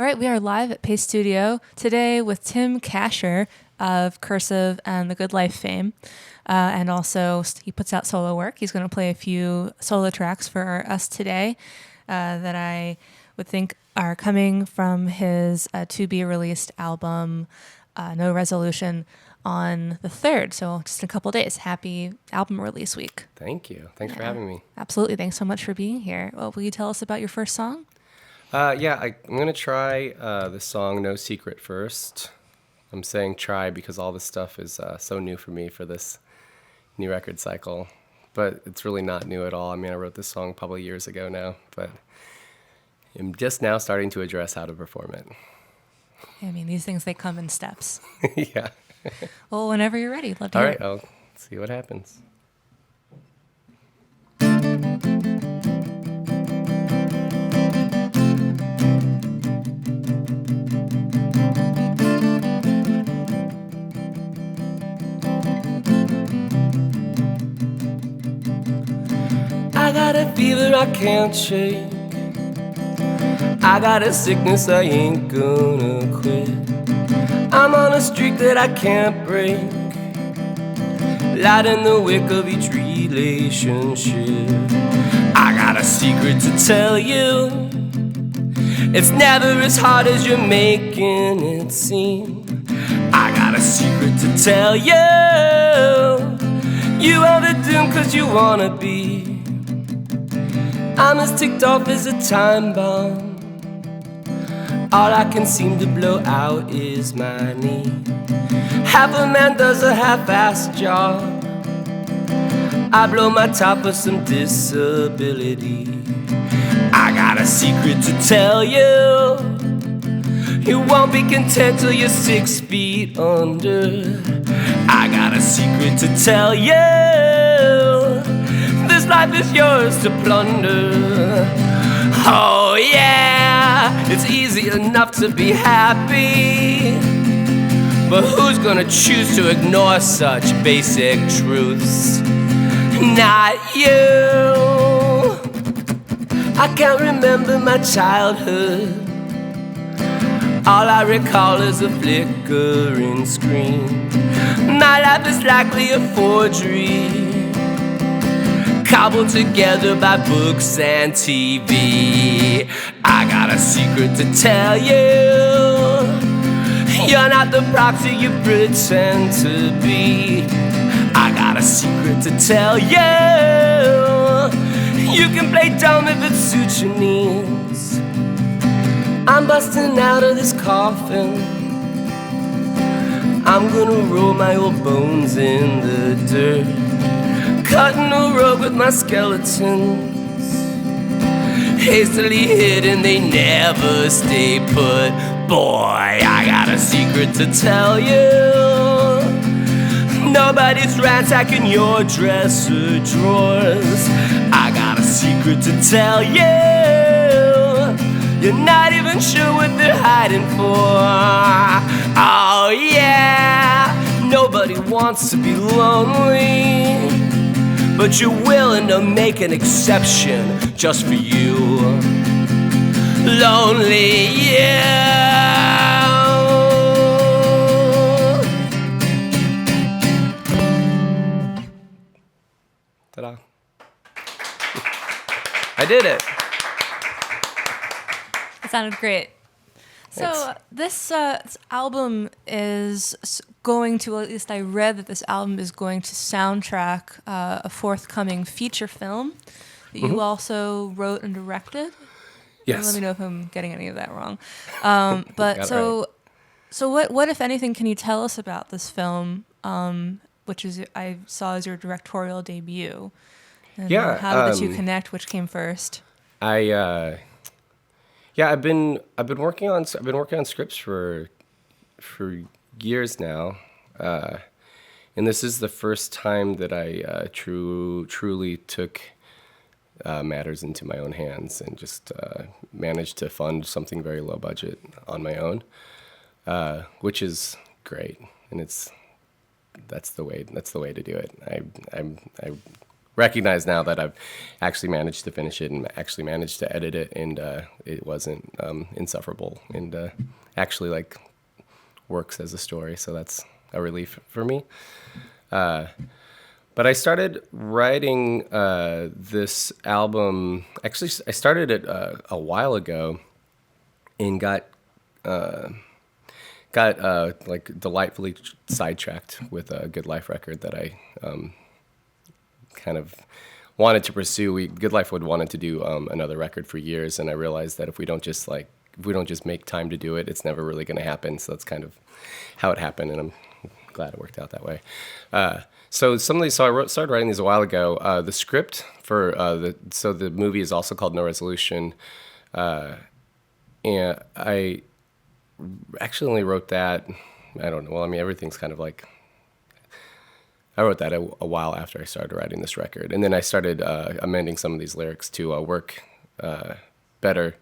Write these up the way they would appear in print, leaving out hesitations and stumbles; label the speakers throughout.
Speaker 1: All right, we are live at Pace Studio today with Tim Kasher of Cursive and The Good Life fame. And also, he puts out solo work. He's going to play a few solo tracks for us today that I would think are coming from his to-be-released album, No Resolution, on the 3rd. So just in a couple days. Happy album release week.
Speaker 2: Thank you. Thanks for having me.
Speaker 1: Absolutely. Thanks so much for being here. Well, will you tell us about your first song?
Speaker 2: I'm going to try the song No Secret first. I'm saying try because all this stuff is so new for me for this new record cycle. But it's really not new at all. I mean, I wrote this song probably years ago now, but I'm just now starting to address how to perform it.
Speaker 1: I mean, these things, they come in steps.
Speaker 2: Yeah.
Speaker 1: Well, whenever you're ready. Love to
Speaker 2: All
Speaker 1: hear
Speaker 2: right, I'll see what happens. I got a fever I can't shake. I got a sickness I ain't gonna quit. I'm on a streak that I can't break. Light in the wick of each relationship. I got a secret to tell you. It's never as hard as you're making it seem. I got a secret to tell you. You are the doom cause you wanna be. I'm as ticked off as a time bomb. All I can seem to blow out is my knee. Half a man does a half-assed job. I blow my top for some disability. I got a secret to tell you. You won't be content till you're 6 feet under. I got a secret to tell you. This life is yours to plunder. Oh yeah, it's easy enough to be happy, but who's gonna choose to ignore such basic truths? Not you. I can't remember my childhood. All I recall is a flickering screen. My life is likely a forgery, cobbled together by books and TV. I got a secret to tell you. You're not the proxy you pretend to be. I got a secret to tell you. You can play dumb if it suits your needs. I'm busting out of this coffin. I'm gonna roll my old bones in the dirt, cutting a rug with my skeletons. Hastily hidden, they never stay put. Boy, I got a secret to tell you. Nobody's ransacking your dresser drawers. I got a secret to tell you. You're not even sure what they're hiding for. Oh yeah, nobody wants to be lonely, but you're willing to make an exception just for you. Lonely, yeah. Ta-da. I did it.
Speaker 1: It sounded great. So this album is going to, at least I read that this album is going to soundtrack a forthcoming feature film that you also wrote and directed.
Speaker 2: Yes.
Speaker 1: Let me know if I'm getting any of that wrong. But so what if anything can you tell us about this film, which is I saw as your directorial debut? And how did the two connect? Which came first?
Speaker 2: I've been working on scripts for years now, and this is the first time that I truly took matters into my own hands and just managed to fund something very low budget on my own, which is great, and that's the way to do it. I recognize now that I've actually managed to finish it and actually managed to edit it, and it wasn't insufferable, and actually like works as a story. So that's a relief for me. But I started writing this album. Actually, I started it a while ago, and got like delightfully sidetracked with a Good Life record that I kind of wanted to pursue. Good Life would wanted to do another record for years, and I realized that if we don't just make time to do it, it's never really going to happen. So that's kind of how it happened, and I'm glad it worked out that way. So I started writing these a while ago. The script for the movie is also called No Resolution, and I actually only wrote that. I don't know. Well, I mean, everything's kind of like. I wrote that a while after I started writing this record, and then I started amending some of these lyrics to work better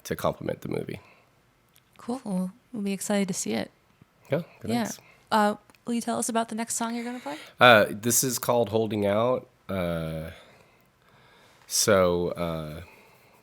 Speaker 2: to complement the movie.
Speaker 1: Cool. We'll be excited to see it.
Speaker 2: Yeah.
Speaker 1: Thanks. Will you tell us about the next song you're going to play?
Speaker 2: This is called "Holding Out." I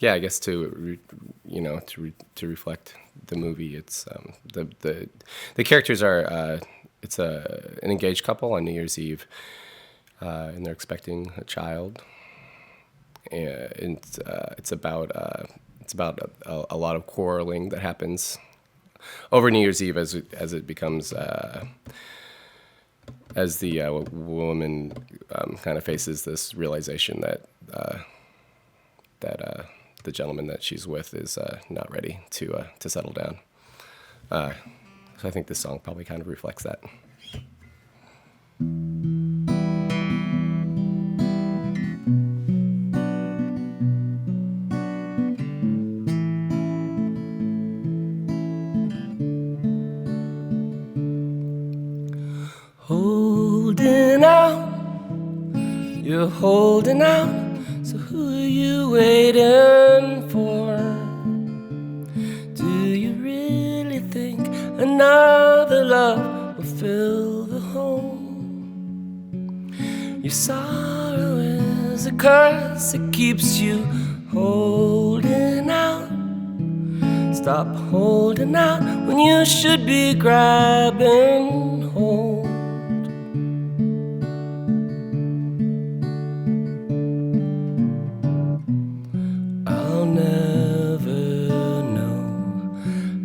Speaker 2: guess to reflect the movie, it's the characters are it's an engaged couple on New Year's Eve, and they're expecting a child, and it's about a lot of quarreling that happens over New Year's Eve as it becomes. As the woman kind of faces this realization that the gentleman that she's with is not ready to settle down. So I think this song probably kind of reflects that. Holding out, you're holding out, so who are you waiting for? Do you really think another love will fill the home? Your sorrow is a curse, it keeps you holding out. Stop holding out when you should be grabbing hold.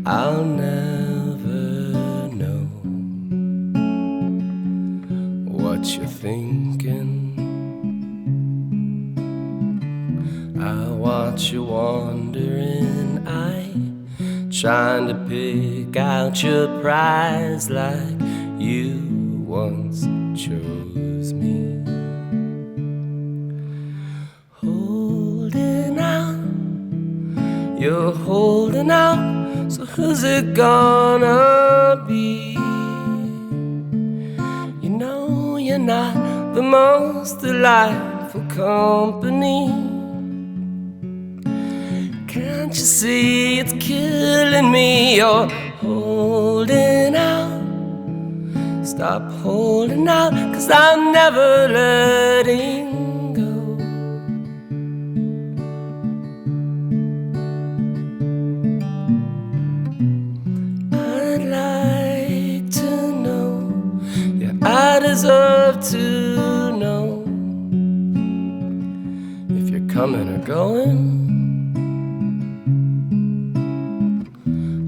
Speaker 2: I'll never know what you're thinking. I watch you wandering eye, trying to pick out your prize like you once chose me. Holding out, you're holding out. So who's it gonna be? You know you're not the most delightful company. Can't you see it's killing me? You're holding out. Stop holding out, 'cause I'm never letting go. I deserve to know if you're coming or going.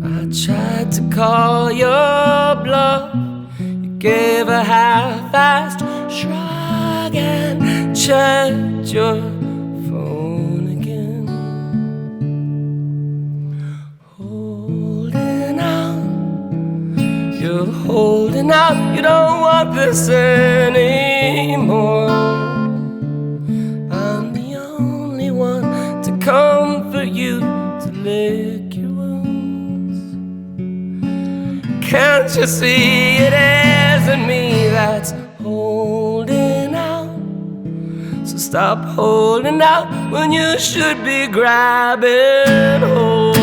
Speaker 2: I tried to call your bluff. You gave a half-assed shrug and checked your phone again. Holding out, you're holding out. You don't want this anymore. I'm the only one to comfort you, to lick your wounds. Can't you see it isn't me that's holding out? So stop holding out when you should be grabbing hold.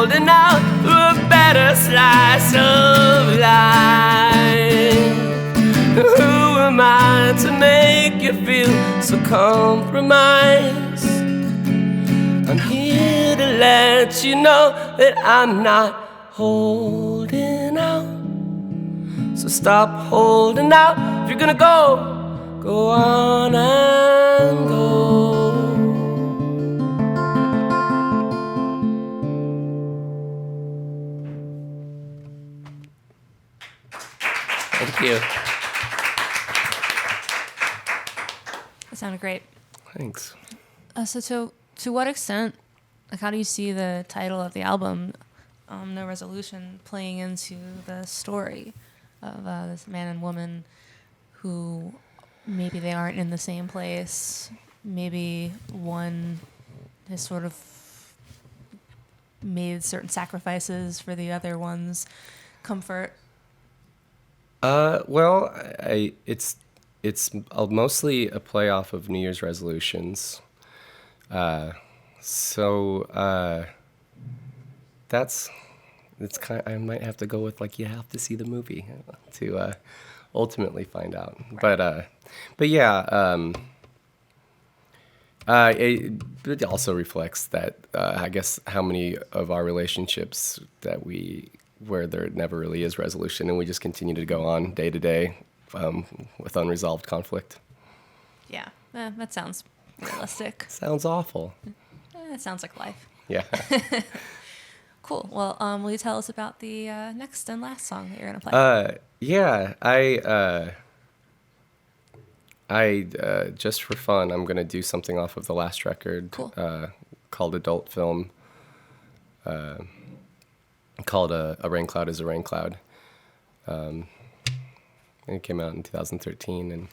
Speaker 2: holding out for a better slice of life. Who am I to make you feel so compromised? I'm here to let you know that I'm not holding out. So stop holding out. If you're gonna go, go on and go. Thank you.
Speaker 1: That sounded great.
Speaker 2: Thanks.
Speaker 1: So to what extent, like, how do you see the title of the album, No Resolution, playing into the story of this man and woman who maybe they aren't in the same place, maybe one has sort of made certain sacrifices for the other one's comfort?
Speaker 2: Well, it's mostly a play off of New Year's resolutions. It's kind of, I might have to go with, like, you have to see the movie to ultimately find out. Right. But yeah, it also reflects that I guess how many of our relationships where there never really is resolution, and we just continue to go on day to day with unresolved conflict.
Speaker 1: Yeah, that sounds realistic.
Speaker 2: Sounds awful.
Speaker 1: It sounds like life.
Speaker 2: Yeah.
Speaker 1: Cool. Well, will you tell us about the next and last song that you're going to play?
Speaker 2: Yeah, I just for fun, I'm going to do something off of the last record.
Speaker 1: Cool.
Speaker 2: Called Adult Film, called A Rain Cloud is a Rain Cloud. And it came out in 2013. And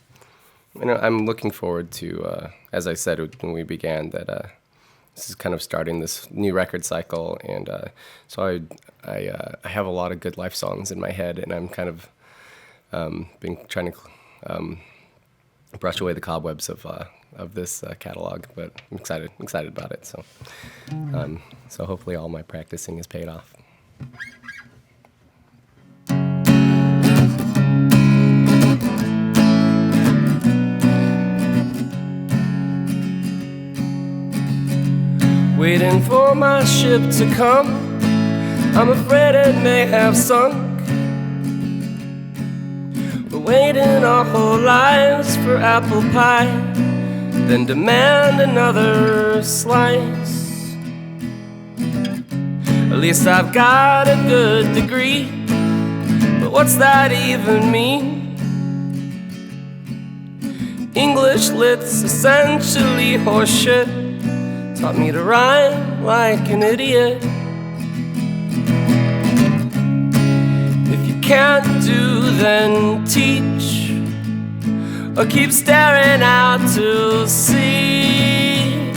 Speaker 2: I'm looking forward to, as I said when we began, that this is kind of starting this new record cycle. And so I have a lot of good life songs in my head, and I'm kind of been trying to brush away the cobwebs of this catalog, but I'm excited about it. So so hopefully all my practicing is paid off. Waiting for my ship to come, I'm afraid it may have sunk. We're waiting our whole lives for apple pie, then demand another slice. At least I've got a good degree, but what's that even mean? English lit's essentially horseshit. Taught me to rhyme like an idiot. If you can't do, then teach, or keep staring out to sea.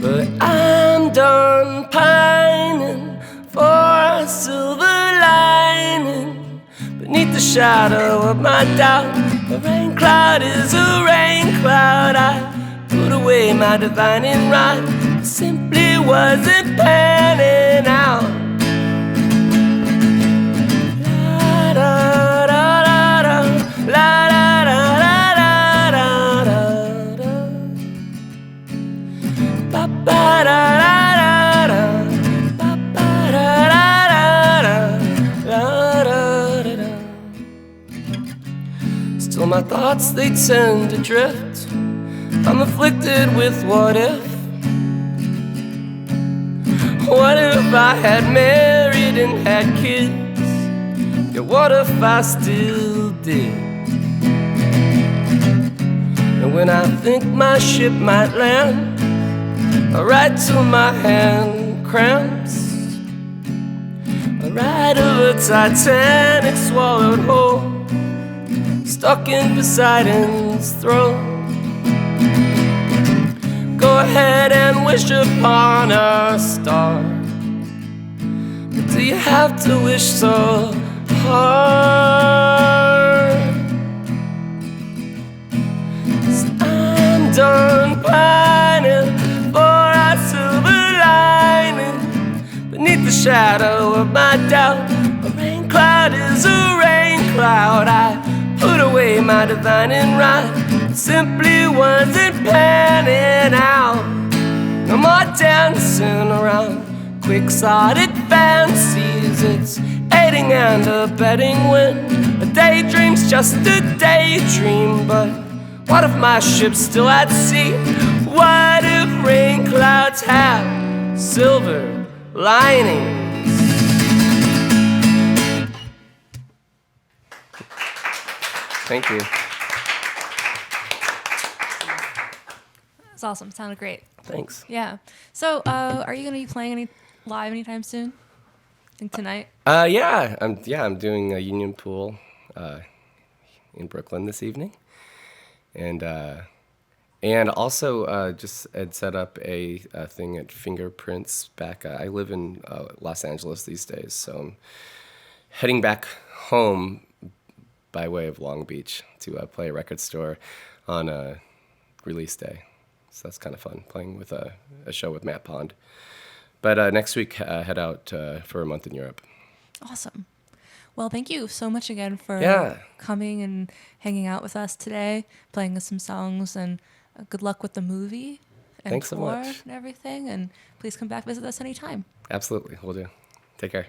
Speaker 2: But I'm done pining for a silver lining beneath the shadow of my doubt. A rain cloud is a rain cloud. I put away my divining rod. It simply wasn't panning out. La da da da da, la da da da da da da. Ba ba da da da, ba ba da da da, la da da da. Still my thoughts, they tend to drift. I'm afflicted with what if. What if I had married and had kids? Yeah, what if I still did? And when I think my ship might land, I ride till my hand cramps. I ride of a Titanic swallowed whole, stuck in Poseidon's throne. Go ahead and wish upon a star, but do you have to wish so hard? 'Cause I'm done pining for a silver shadow of my doubt. A rain cloud is a rain cloud. I put away my divining rod. Simply wasn't panning out. No more dancing around quixotic fancies. It's aiding and abetting when a daydream's just a daydream. But what if my ship's still at sea? What if rain clouds have silver linings? Thank you.
Speaker 1: That's awesome. Sounded great.
Speaker 2: Thanks.
Speaker 1: Yeah. So, are you going to be playing live anytime soon? I think tonight.
Speaker 2: Yeah, I'm doing a Union Pool in Brooklyn this evening, and also just had set up a thing at Fingerprints back. I live in Los Angeles these days, so I'm heading back home by way of Long Beach to play a record store on release day. So that's kind of fun, playing with a show with Matt Pond. But next week, head out for a month in Europe.
Speaker 1: Awesome. Well, thank you so much again for coming and hanging out with us today, playing us some songs, and good luck with the movie and
Speaker 2: Thanks so
Speaker 1: tour
Speaker 2: much.
Speaker 1: and everything. And please come back visit us anytime.
Speaker 2: Absolutely, we'll do. Take care.